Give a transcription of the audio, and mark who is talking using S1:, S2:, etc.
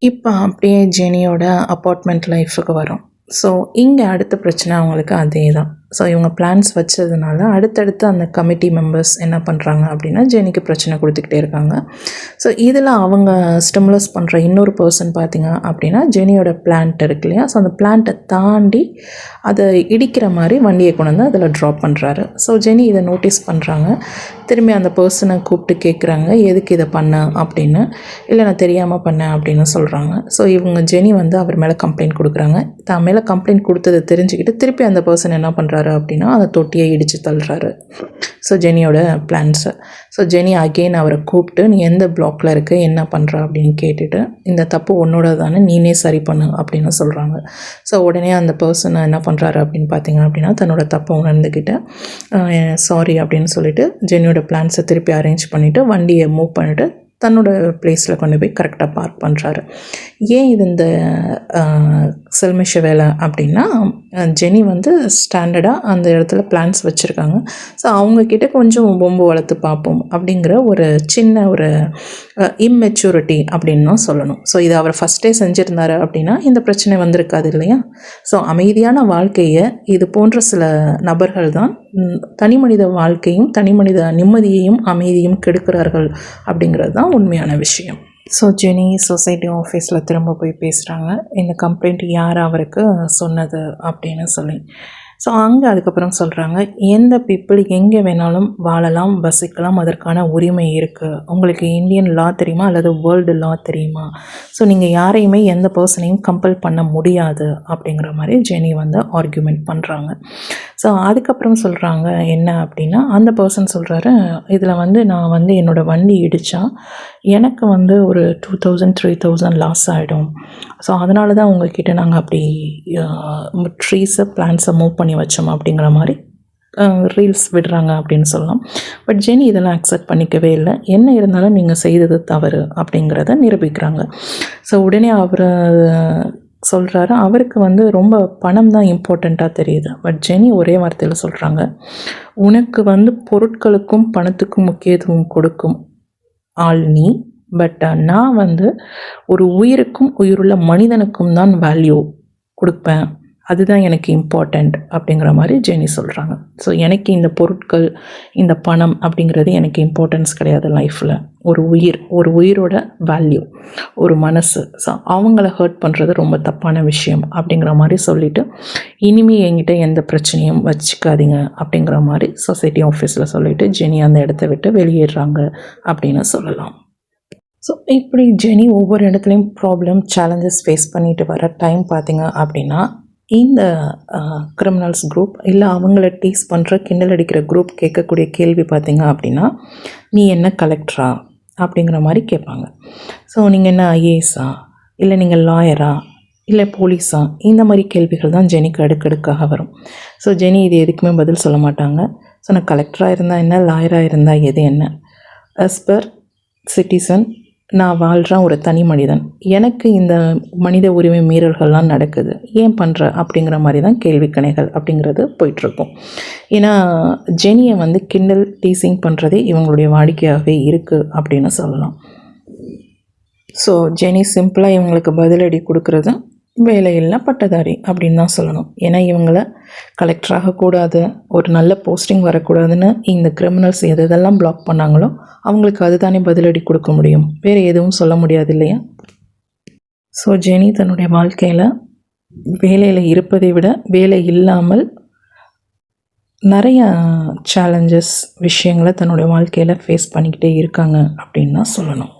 S1: இப்போ அப்படியே ஜெனியோட அப்பார்ட்மெண்ட் லைஃபுக்கு வரும். ஸோ இங்கே அடுத்த பிரச்சனை அவங்களுக்கு அதே தான். ஸோ இவங்க பிளான்ஸ் வச்சதுனால அடுத்தடுத்து அந்த கமிட்டி மெம்பர்ஸ் என்ன பண்ணுறாங்க அப்படின்னா ஜெனிக்கு பிரச்சனை கொடுத்துக்கிட்டே இருக்காங்க. ஸோ இதில் அவங்க ஸ்டிமுலஸ் பண்ணுற இன்னொரு பர்சன் பார்த்திங்க அப்படின்னா ஜெனியோட பிளான்ட் இருக்கு இல்லையா, ஸோ அந்த பிளான்ட்டை தாண்டி அதை இடிக்கிற மாதிரி வண்டியை கொண்டு வந்து அதில் ட்ராப் பண்ணுறாரு. ஸோ ஜெனி இதை நோட்டீஸ் பண்ணுறாங்க. திரும்பி அந்த பர்சனை கூப்பிட்டு கேட்குறாங்க, எதுக்கு இதை பண்ண அப்படின்னு. இல்லை நான் தெரியாமல் பண்ணேன் அப்படின்னு சொல்கிறாங்க. ஸோ இவங்க ஜெனி வந்து அவர் மேலே கம்ப்ளைண்ட் கொடுக்குறாங்க. தான் மேலே கம்ப்ளைண்ட் கொடுத்ததை தெரிஞ்சுக்கிட்டு திருப்பி அந்த பர்சன் என்ன பண்ணுறாரு அப்படின்னா அந்த தொட்டியை இடித்து தள்ளுறாரு. ஸோ ஜெனியோட பிளான்ஸை. ஸோ ஜெனி அகெயின் அவரை கூப்பிட்டு நீ எந்த பிளாக்ல இருக்க, என்ன பண்ணுற அப்படின்னு கேட்டுட்டு இந்த தப்பு உன்னோட தானே, நீனே சரி பண்ணு அப்படின்னு சொல்கிறாங்க. ஸோ உடனே அந்த பர்சனை என்ன பண்ணுறாரு அப்படின்னு பார்த்தீங்க அப்படின்னா தன்னோட தப்பை உணர்ந்துக்கிட்டு சாரி அப்படின்னு சொல்லிட்டு ஜெனியோட பிளான்ஸை திருப்பி அரேஞ்ச் பண்ணிவிட்டு வண்டியை மூவ் பண்ணிவிட்டு தன்னோட பிளேஸில் கொண்டு போய் கரெக்டாக பார்க் பண்ணுறாரு. ஏன் இது இந்த செல்மிஷ வேலை அப்படின்னா ஜெனி வந்து ஸ்டாண்டர்டாக அந்த இடத்துல பிளான்ஸ் வச்சுருக்காங்க. ஸோ அவங்கக்கிட்ட கொஞ்சம் பொம்பு வளர்த்து பார்ப்போம் அப்படிங்கிற ஒரு சின்ன ஒரு இம்மெச்சூரிட்டி அப்படின்னு தான் சொல்லணும். ஸோ இது அவர் ஃபஸ்ட்டே செஞ்சுருந்தாரு அப்படின்னா இந்த பிரச்சனை வந்திருக்காது இல்லையா. ஸோ அமைதியான வாழ்க்கையை இது போன்ற சில நபர்கள் தான் தனி மனித வாழ்க்கையும் தனி மனித நிம்மதியையும் அமைதியும் கெடுக்கிறார்கள் அப்படிங்கிறது தான் உண்மையான விஷயம். ஸோ ஜெனி சொசைட்டி ஆஃபீஸில் திரும்ப போய் பேசுகிறாங்க, இந்த கம்ப்ளைண்ட் யார் அவருக்கு சொன்னது அப்படின்னு சொல்லி. ஸோ அங்கே அதுக்கப்புறம் சொல்கிறாங்க, எந்த பீப்புள் எங்கே வேணாலும் வாழலாம், வசிக்கலாம், அதற்கான உரிமை இருக்குது. உங்களுக்கு இந்தியன் லா தெரியுமா அல்லது வேர்ல்டு லா தெரியுமா? ஸோ நீங்கள் யாரையுமே எந்த பர்சனையும் கம்பல் பண்ண முடியாது அப்படிங்கிற மாதிரி ஜெனி வந்து ஆர்கியூமெண்ட் பண்ணுறாங்க. ஸோ அதுக்கப்புறம் சொல்கிறாங்க என்ன அப்படின்னா அந்த பர்சன் சொல்கிறாரு, இதில் வந்து நான் வந்து என்னோடய வண்டி இடித்தா எனக்கு வந்து ஒரு 2000-3000 லாஸ் ஆகிடும். ஸோ அதனால தான் உங்கள்கிட்ட நாங்கள் அப்படி ட்ரீஸை பிளான்ஸை மூவ் பண்ணி வச்சோம் அப்படிங்கிற மாதிரி ரீல்ஸ் விடுறாங்க அப்படின்னு சொல்லலாம். பட் ஜெனி இதெல்லாம் அக்செப்ட் பண்ணிக்கவே இல்லை. என்ன இருந்தாலும் நீங்கள் செய்தது தவறு அப்படிங்கிறத நிரூபிக்கிறாங்க. ஸோ உடனே அவர் சொல்கிறாரு, அவருக்கு வந்து ரொம்ப பணம் தான் இம்பார்ட்டண்ட்டாக தெரியுது. பட் ஜெனி ஒரே வார்த்தையில் சொல்கிறாங்க, உனக்கு வந்து பொருட்களுக்கும் பணத்துக்கும் முக்கியத்துவம் கொடுக்கும் ஆள் நீ, பட் நான் வந்து ஒரு உயிருக்கும் உயிருள்ள மனிதனுக்கும் தான் வேல்யூ கொடுப்பேன், அதுதான் எனக்கு இம்பார்ட்டண்ட் அப்படிங்கிற மாதிரி ஜெனி சொல்கிறாங்க. ஸோ எனக்கு இந்த பொருட்கள் இந்த பணம் அப்படிங்கிறது எனக்கு இம்பார்ட்டன்ஸ் கிடையாது லைஃப்பில். ஒரு உயிரோட வேல்யூ, ஒரு மனசு, ஸோ அவங்கள ஹர்ட் பண்ணுறது ரொம்ப தப்பான விஷயம் அப்படிங்கிற மாதிரி சொல்லிவிட்டு இனிமேல் என்கிட்ட எந்த பிரச்சனையும் வச்சுக்காதீங்க அப்படிங்கிற மாதிரி சொசைட்டி ஆஃபீஸில் சொல்லிவிட்டு ஜெனி அந்த இடத்த விட்டு வெளியேறாங்க அப்படின்னு சொல்லலாம். ஸோ இப்படி ஜெனி ஒவ்வொரு இடத்துலையும் ப்ராப்ளம் சேலஞ்சஸ் ஃபேஸ் பண்ணிட்டு வர டைம் பார்த்திங்க அப்படின்னா இந்த கிரிமினல்ஸ் குரூப் இல்லை அவங்கள டீஸ் பண்ணுற கிண்டல் அடிக்கிற குரூப் கேட்கக்கூடிய கேள்வி பார்த்திங்க அப்படின்னா நீ என்ன கலெக்டரா அப்படிங்கிற மாதிரி கேட்பாங்க. ஸோ நீங்கள் என்ன ஐஏஎஸ்ஸா, இல்லை நீங்கள் லாயரா, இல்லை போலீஸா, இந்த மாதிரி கேள்விகள் தான் ஜெனிக்கு அடுக்கடுக்காக வரும். ஸோ ஜெனி இது எதுக்குமே பதில் சொல்ல மாட்டாங்க. ஸோ நான் கலெக்டராக இருந்தால் என்ன, லாயராக இருந்தால் எது என்ன, அஸ் பர் சிட்டிசன் நான் வாழ்கிறேன், ஒரு தனி மனிதன், எனக்கு இந்த மனித உரிமை மீறல்கள்லாம் நடக்குது, ஏன் பண்ணுற அப்படிங்கிற மாதிரி தான் கேள்விக்கணைகள் அப்படிங்கிறது போயிட்டுருக்கும். ஏன்னா ஜெனியை வந்து கிண்டல் டீசிங் பண்ணுறதே இவங்களுடைய வாடிக்கையாகவே இருக்குது அப்படின்னு சொல்லலாம். ஸோ ஜெனி சிம்பிளாக இவங்களுக்கு பதிலடி கொடுக்குறது வேலையில்லை பட்டதாரி அப்படின்னு தான் சொல்லணும். ஏன்னா இவங்களை கலெக்டராக கூடாது, ஒரு நல்ல போஸ்டிங் வரக்கூடாதுன்னு இந்த கிரிமினல்ஸ் எதெல்லாம் பிளாக் பண்ணாங்களோ அவங்களுக்கு அதுதானே பதிலடி கொடுக்க முடியும், வேறு எதுவும் சொல்ல முடியாது இல்லையா. ஸோ ஜெனி தன்னுடைய வாழ்க்கையில் வேலையில் இருப்பதை விட வேலை இல்லாமல் நிறைய சேலஞ்சஸ் விஷயங்களை தன்னுடைய வாழ்க்கையில் ஃபேஸ் பண்ணிக்கிட்டே இருக்காங்க அப்படின்னு தான் சொல்லணும்.